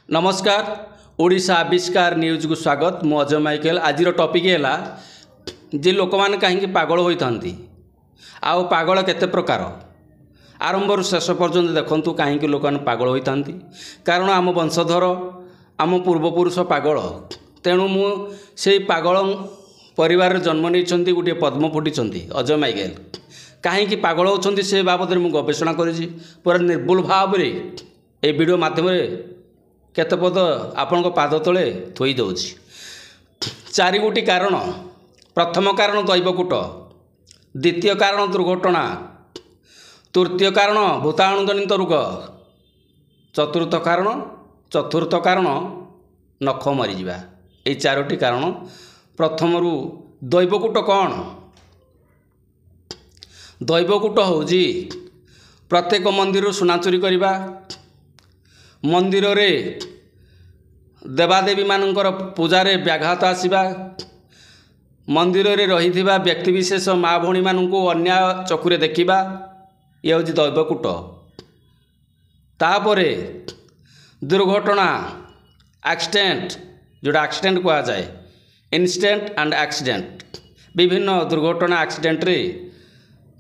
नमस्कार ओडिशा आविष्कार न्यूज को स्वागत। मु अजय माइकेल। आज टॉपिक है जे लोक मैंने कहीं पागल होता आउ पागल केते प्रकार आरंभ शेष पर्यंत देखूँ कहीं लोक मैंने पागल होता कारण आम वंशधर आम पूर्वपुरुष पागल तेणु मुझे पागल परिवार जन्म नहीं गोटे पद्म फुटी अजय माइकेल कहीं पागल होती से बाबद में गवेषणा करी पूरा निर्भुल भाव में ये वीडियो माध्यम केते पद आपण पाद तले थोई दौची। चारि गोटी कारण। प्रथम कारण दैवकूट, द्वितीय कारण दुर्घटना, तृतीय कारण भूताणुजनित रोग, चतुर्थ कारण नख मरीजा। ये चारोटी कारण। प्रथम दैवकूट कौन? दैवकूट होउजी प्रत्येक मंदिर सुना चोरी करवा, मंदिर रे देवादेवी मानकर पूजारे व्याघात आसवा, मंदिर रे रही व्यक्तिविशेष माँ भौणी मानू अन्याय चकुरे देखा, ये हूँ दैवकूट। तापरे दुर्घटना एक्सीडेंट जोड़ा एक्सीडेंट कह जाए इंसिडेंट एंड एक्सीडेंट विभिन्न दुर्घटना एक्सीडेंट रे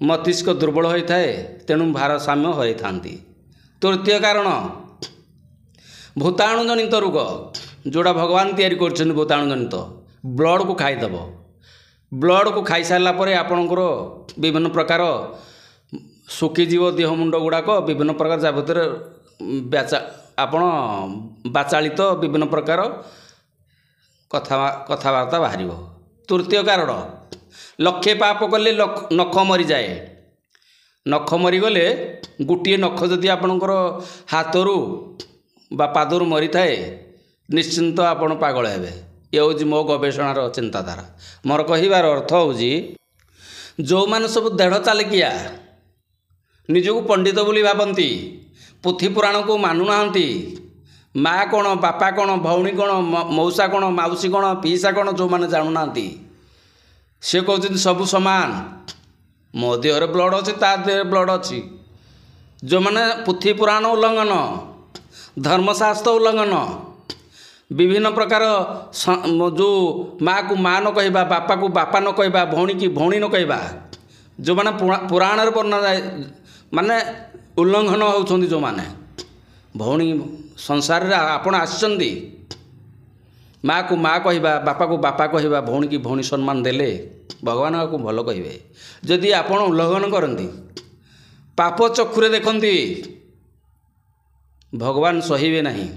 मस्तिष्क दुर्बल होता है तेणु भारसाम्य हरई था। तृतीय कारण भूताणुजनित रोग जोड़ा भगवान तैयारी कर भूताणुजनित ब्लड को खाईदेव। ब्लड को खाई सारा पर आपणकर विभिन्न प्रकार सुखीजीव देह मुंड गुड़ाक विभिन्न प्रकार जा भर आपण बाचालित विभिन्न प्रकार कथबार्ता बाहर। तृतीय कारण लक्षे पाप कले नख मरी जाए। नख मरीगले गोटे नख जदि आपणकर हाथरू बा पादरू मरी थाए निश्चिंत आपण पागल हेबे। ये हूँ मो गवेषणार चिंताधारा। मोर कहिबार अर्थ हूँ जो मैंने सब देढ़ चालिकिया निजको पंडित बोली भावती, पुथी पुराण को मानुना, माँ कौन बापा कौन भौणी कौन मौसा कौन माउसी कौन पीसा कौन जो मैंने जानूना सी कहते सबू सामान। मो देहर ब्लड अच्छी ता देह ब्लड अच्छी। जो मैंने पुथी पुराण उल्लंघन, धर्मशास्त्र उल्लंघन, विभिन्न प्रकार जो माँ को माँ न कहवा, बापा को बापा न कहवा, भौणी की भौणी न कहवा, जो मैंने पुराण वर्णना जाए माने उल्लंघन होती। जो मैंने भौणी संसार रे आपण आसचंदी माँ को माँ कहवा, बापा को बापा कहवा, भौणी की भौणी सम्मान देले भगवान आपको भल कहे। जदि आपण उल्लंघन करती पाप चक्षुरे देखती भगवान सहिबे नहीं।